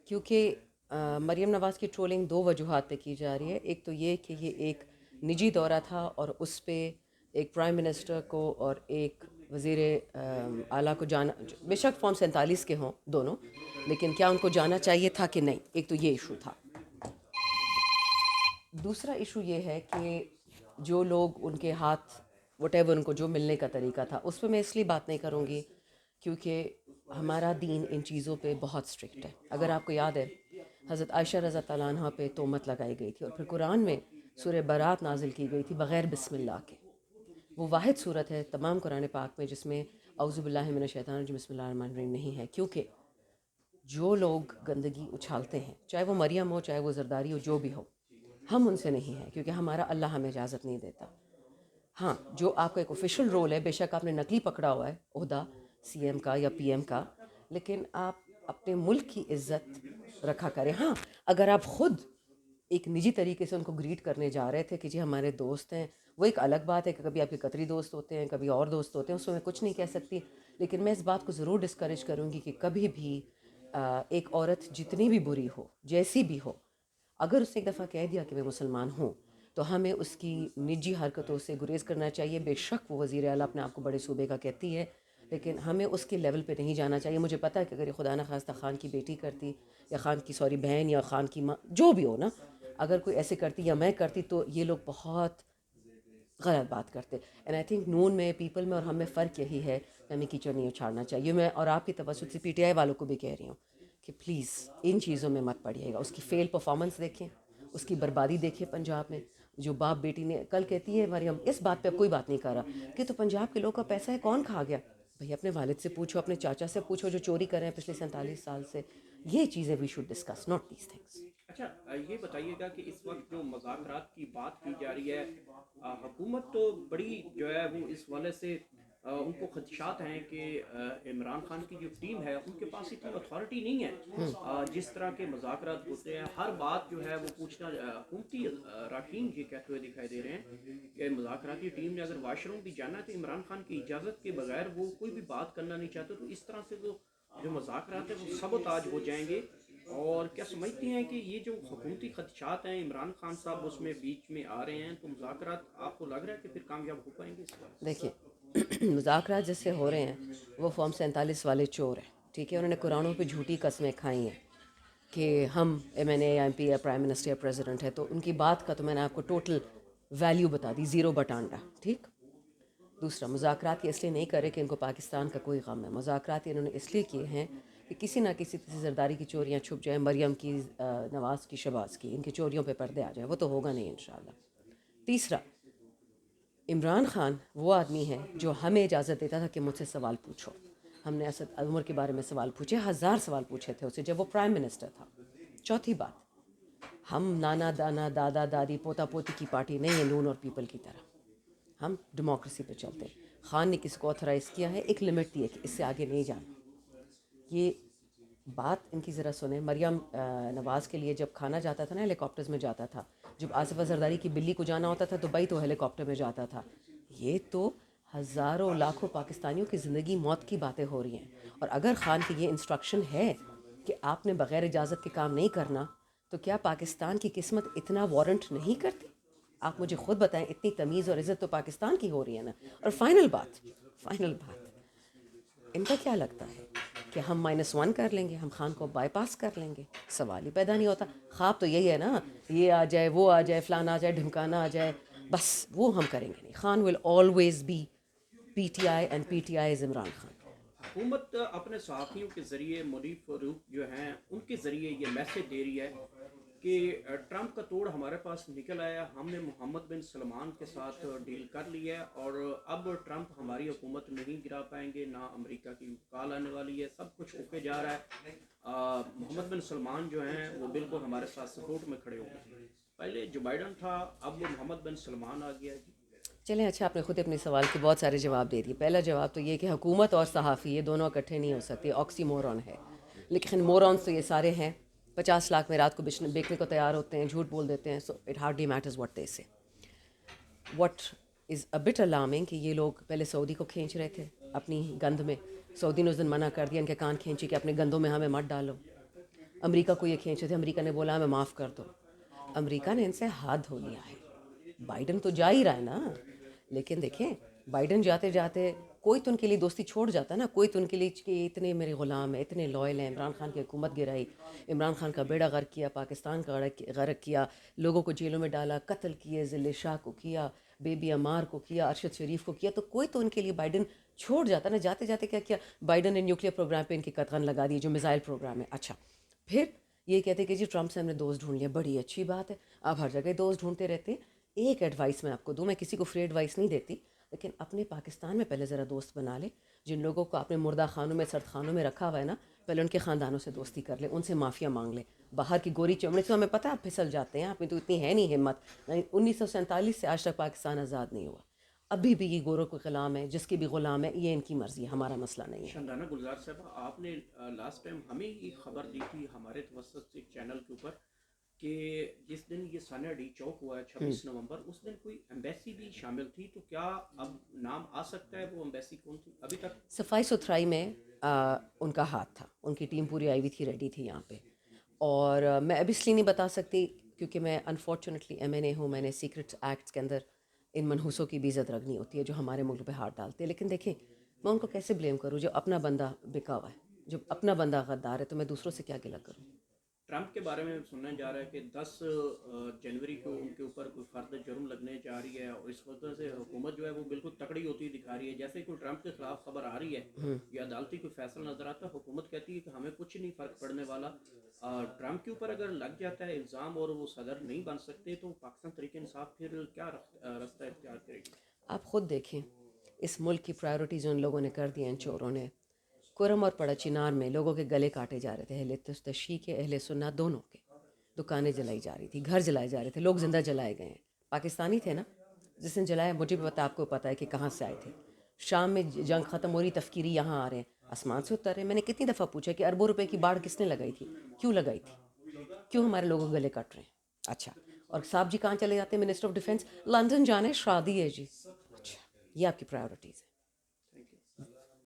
کیونکہ مریم نواز کی ٹرولنگ دو وجوہات پہ کی جا رہی ہے. ایک تو یہ کہ یہ ایک نجی دورہ تھا اور اس پہ ایک پرائم منسٹر کو اور ایک وزیر اعلیٰ کو جانا، بے شک فارم 47 کے ہوں دونوں، لیکن کیا ان کو جانا چاہیے تھا کہ نہیں، ایک تو یہ ایشو تھا. دوسرا ایشو یہ ہے کہ جو لوگ ان کے ہاتھ وٹ ایور ان کو جو ملنے کا طریقہ تھا، اس پہ میں اس لیے بات نہیں کروں گی کیونکہ ہمارا دین ان چیزوں پہ بہت اسٹرکٹ ہے. اگر آپ کو یاد ہے حضرت عائشہ رضی اللہ عنہا پہ تہمت لگائی گئی تھی اور پھر قرآن میں سورہ برات نازل کی گئی تھی بغیر بسم اللہ کے. وہ واحد صورت ہے تمام قرآن پاک میں جس میں اعوذ باللہ من الشیطان الرجیم بسم اللہ الرحمن الرحیم نہیں ہے، کیونکہ جو لوگ گندگی اچھالتے ہیں، چاہے وہ مریم ہو چاہے وہ زرداری ہو جو بھی ہو، ہم ان سے نہیں ہیں کیونکہ ہمارا اللہ ہمیں اجازت نہیں دیتا. ہاں جو آپ کا ایک آفیشیل رول ہے، بے شک آپ نے نقلی پکڑا ہوا ہے عہدہ سی ایم کا یا پی ایم کا، لیکن آپ اپنے ملک کی عزت رکھا کریں. ہاں اگر آپ خود ایک نجی طریقے سے ان کو گریٹ کرنے جا رہے تھے کہ جی ہمارے دوست ہیں، وہ ایک الگ بات ہے کہ کبھی آپ کے قطری دوست ہوتے ہیں کبھی اور دوست ہوتے ہیں، اس میں میں کچھ نہیں کہہ سکتی. لیکن میں اس بات کو ضرور ڈسکریج کروں گی کہ کبھی بھی ایک عورت جتنی بھی بری ہو جیسی بھی ہو، اگر اس نے ایک دفعہ کہہ دیا کہ میں مسلمان ہوں تو ہمیں اس کی نجی حرکتوں سے گریز کرنا چاہیے. بے شک وہ وزیر اعلیٰ اپنے آپ کو بڑے صوبے کا کہتی ہے، لیکن ہمیں اس کے لیول پہ نہیں جانا چاہیے. مجھے پتہ ہے کہ اگر یہ خدا نخواستہ خان کی بیٹی کرتی یا خان کی بہن یا خان کی ماں جو بھی ہو نا، اگر کوئی ایسے کرتی یا میں کرتی تو یہ لوگ بہت غلط بات کرتے. اینڈ آئی تھنک نون میں پیپل میں اور ہم میں فرق یہی ہے کہ ہمیں کیچڑ نہیں اچھاڑنا چاہیے. میں اور آپ کی توسط سے پی ٹی آئی والوں کو بھی کہہ رہی ہوں کہ پلیز ان چیزوں میں مت پڑیے گا. اس کی فیل پرفارمنس دیکھیں، اس کی بربادی دیکھیں. پنجاب میں جو باپ بیٹی نے کل کہتی ہے مریم اس بات پہ اب کوئی بات نہیں کر رہا کہ تو پنجاب کے لوگ کا پیسہ ہے کون کھا گیا. بھئی اپنے والد سے پوچھو، اپنے چاچا سے پوچھو جو چوری کر رہے ہیں پچھلے 47 سال سے. یہ چیزیں we should discuss not these things. اچھا یہ بتائیے گا کہ اس وقت جو مذاکرات کی بات کی جا رہی ہے، حکومت تو بڑی جو ہے وہ اس والے سے ان کو خدشات ہیں کہ عمران خان کی جو ٹیم ہے ان کے پاس اتنی اتھارٹی نہیں ہے. جس طرح کے مذاکرات ہوتے ہیں ہر بات جو ہے وہ پوچھنا، حکومتی راکین یہ کہتے ہوئے دکھائی دے رہے ہیں کہ مذاکراتی ٹیم نے اگر واش روم بھی جانا ہے تو عمران خان کی اجازت کے بغیر وہ کوئی بھی بات کرنا نہیں چاہتے. تو اس طرح سے جو مذاکرات ہیں وہ سبوتاج ہو جائیں گے. اور کیا سمجھتی ہیں کہ یہ جو حکومتی خدشات ہیں عمران خان صاحب اس میں بیچ میں آ رہے ہیں، تو مذاکرات آپ کو لگ رہا ہے کہ پھر کامیاب ہو پائیں گے اس بار؟ دیکھیے مذاکرات جس سے ہو رہے ہیں وہ فارم 47 والے چور ہیں، ٹھیک ہے. انہوں نے قرآنوں پہ جھوٹی قسمیں کھائی ہیں کہ ہم ایم این اے یا ایم پی یا پرائم منسٹر یا پریزیڈنٹ ہے. تو ان کی بات کا تو میں نے آپ کو ٹوٹل ویلیو بتا دی، زیرو بٹانڈا. ٹھیک. دوسرا مذاکرات یہ اس لیے نہیں کرے کہ ان کو پاکستان کا کوئی غم ہے. مذاکرات انہوں نے اس لیے کیے ہیں کہ کسی نہ کسی زرداری کی چوریاں چھپ جائیں، مریم کی، نواز کی، شہباز کی، ان کی چوریوں پہ پردے آ جائیں. وہ تو ہوگا نہیں انشاءاللہ. تیسرا، عمران خان وہ آدمی ہے جو ہمیں اجازت دیتا تھا کہ مجھ سے سوال پوچھو. ہم نے اسد عمر کے بارے میں سوال پوچھے، 1000 سوال پوچھے تھے اسے جب وہ پرائم منسٹر تھا. چوتھی بات، ہم نانا دانا دادا دادی پوتا پوتی کی پارٹی نہیں ہے نون اور پیپل کی طرح. ہم ڈیموکریسی پہ چلتے ہیں. خان نے کس کو آتھرائز کیا ہے، ایک لمٹ دی ہے کہ اس سے آگے نہیں جانا. یہ بات ان کی ذرا سنیں. مریم نواز کے لیے جب کھانا جاتا تھا نا ہیلی کاپٹرز میں جاتا تھا، جب آصف زرداری کی بلی کو جانا ہوتا تھا دبئی تو ہیلی کاپٹر میں جاتا تھا. یہ تو ہزاروں لاکھوں پاکستانیوں کی زندگی موت کی باتیں ہو رہی ہیں. اور اگر خان کی یہ انسٹرکشن ہے کہ آپ نے بغیر اجازت کے کام نہیں کرنا، تو کیا پاکستان کی قسمت اتنا وارنٹ نہیں کرتی؟ آپ مجھے خود بتائیں. اتنی تمیز اور عزت تو پاکستان کی ہو رہی ہے نا. اور فائنل بات ان کا کیا لگتا ہے کہ ہم -1 کر لیں گے، ہم خان کو بائی پاس کر لیں گے؟ سوال ہی پیدا نہیں ہوتا. خواب تو یہی ہے نا، یہ آ جائے وہ آ جائے فلانا آ جائے ڈھمکانا آ جائے، بس وہ ہم کریں گے نہیں. Khan will always be P T I and P T I is Imran Khan. حکومت اپنے صحافیوں کے ذریعے، منیف فاروق جو ہیں ان کے ذریعے یہ میسج دے رہی ہے کہ ٹرمپ کا توڑ ہمارے پاس نکل آیا، ہم نے محمد بن سلمان کے ساتھ ڈیل کر لی ہے اور اب ٹرمپ ہماری حکومت نہیں گرا پائیں گے، نہ امریکہ کی کال آنے والی ہے، سب کچھ اوکے جا رہا ہے. محمد بن سلمان جو ہیں وہ بالکل ہمارے ساتھ سپورٹ میں کھڑے ہو گئے. پہلے جو بائیڈن تھا، اب وہ محمد بن سلمان آ گیا جی. چلیں اچھا، آپ نے خود اپنے سوال کے بہت سارے جواب دے دیے. پہلا جواب تو یہ کہ حکومت اور صحافی یہ دونوں اکٹھے نہیں ہو سکتے، آکسی مورون ہے. لیکن مورونس تو یہ سارے ہیں. 50 لاکھ میں رات کو بیچنے کو تیار ہوتے ہیں، جھوٹ بول دیتے ہیں. So it hardly matters what they say. What is a bit alarming کہ یہ لوگ پہلے سعودی کو کھینچ رہے تھے اپنی گند میں. سعودی نے اس دن منع کر دیا، ان کے کان کھینچی کہ اپنے گندوں میں ہمیں مت ڈالو. امریکہ کو یہ کھینچے تھے, امریکہ نے بولا ہمیں معاف کر دو. امریکہ نے ان سے ہاتھ دھو لیا ہے. بائیڈن تو جا ہی رہا ہے نا, لیکن دیکھیں بائیڈن جاتے جاتے کوئی تو ان کے لیے دوستی چھوڑ جاتا ہے نا, کوئی تو ان کے لیے کہ اتنے میرے غلام ہیں, اتنے لائل ہیں, عمران خان کی حکومت گرائی, عمران خان کا بیڑا غرق کیا, پاکستان کا غرق کیا, لوگوں کو جیلوں میں ڈالا, قتل کیے, ذل شاہ کو کیا, بیبی عمار کو کیا, ارشد شریف کو کیا, تو کوئی تو ان کے لیے بائیڈن چھوڑ جاتا نا. جاتے جاتے کیا کیا بائیڈن نے نیوکلیر پروگرام پہ ان کی قطغن لگا دی, جو میزائل پروگرام ہے. اچھا پھر یہ کہتے کہ جی ٹرمپ سے ہم نے دوست ڈھونڈ لیا, بڑی اچھی بات ہے, آپ ہر جگہ دوست ڈھونڈتے رہتے ہیں. ایک ایڈوائس میں آپ کو دوں, میں کسی کو فری ایڈوائس نہیں دیتی, لیکن اپنے پاکستان میں پہلے ذرا دوست بنا لے. جن لوگوں کو اپنے مردہ خانوں میں, سرد خانوں میں رکھا ہوا ہے نا, پہلے ان کے خاندانوں سے دوستی کر لے, ان سے معافیا مانگ لے. باہر کی گوری چمڑے سے ہمیں پتہ ہے آپ پھسل جاتے ہیں, آپ میں تو اتنی ہے نہیں ہمت. 1947 سے آج تک پاکستان آزاد نہیں ہوا, ابھی بھی یہ گوروں کو غلام ہے, جس کے بھی غلام ہے, یہ ان کی مرضی ہے, ہمارا مسئلہ نہیں ہے. شندانہ گلزار صاحبہ, آپ نے لاسٹ ٹائم ہمیں یہ خبر دی تھی ہمارے توسط سے چینل کے اوپر کہ جس دن یہ سانحہ ڈی چوک ہوا ہے 26 نومبر, اس دن کوئی ایمبیسی بھی شامل تھی, تو کیا اب نام آ سکتا ہے وہ ایمبیسی کون تھی ابھی تک؟ صفائی ستھرائی میں ان کا ہاتھ تھا, ان کی ٹیم پوری آئی ہوئی تھی, ریڈی تھی یہاں پہ. اور میں اب اس لیے نہیں بتا سکتی کیونکہ میں انفارچونیٹلی ایم این اے ہوں, میں نے سیکرٹس ایکٹس کے اندر ان منحوسوں کی بھی عزت رکھنی ہوتی ہے جو ہمارے ملک پہ ہاتھ ڈالتے ہیں. لیکن دیکھیں میں ان کو کیسے بلیم کروں, جب اپنا بندہ بکا ہوا ہے, جب اپنا بندہ غدار ہے, تو میں دوسروں سے کیا گلہ کروں. ٹرمپ کے بارے میں سننے جا رہا ہے کہ 10 جنوری کو ان کے اوپر کوئی فرد جرم لگنے جا رہی ہے, اور اس وجہ سے حکومت جو ہے وہ بالکل تکڑی ہوتی دکھا رہی ہے. جیسے کوئی ٹرمپ کے خلاف خبر آ رہی ہے یا عدالتی کوئی فیصلہ نظر آتا ہے, حکومت کہتی ہے کہ ہمیں کچھ نہیں فرق پڑنے والا. ٹرمپ کے اوپر اگر لگ جاتا ہے الزام اور وہ صدر نہیں بن سکتے, تو پاکستان تحریک انصاف پھر کیا راستہ اختیار کرے گی؟ آپ خود دیکھیں اس ملک کی پرائیورٹیز ان لوگوں نے کر دی ہیں, ان چوروں نے. کرم اور پڑا چنار میں لوگوں کے گلے کاٹے جا رہے تھے, اہل تشیع کے, اہل سنت دونوں کے. دکانیں جلائی جا رہی تھی, گھر جلائے جا رہے تھے, لوگ زندہ جلائے گئے ہیں. پاکستانی تھے نا جس نے جلایا, مجھے بھی پتا, آپ کو پتا ہے کہ کہاں سے آئے تھے. شام میں جنگ ختم ہو رہی, تفکیری یہاں آ رہے ہیں, آسمان سے اتر رہے ہیں. میں نے کتنی دفعہ پوچھا کہ اربوں روپے کی باڑھ کس نے لگائی تھی, کیوں لگائی تھی, کیوں ہمارے لوگوں گلے کٹ رہے ہیں. اچھا, اور صاحب جی کہاں چلے جاتے ہیں, منسٹر آف ڈیفینس لندن جانے, شادی ہے جی. اچھا, یہ آپ کی پرائیورٹیز ہے.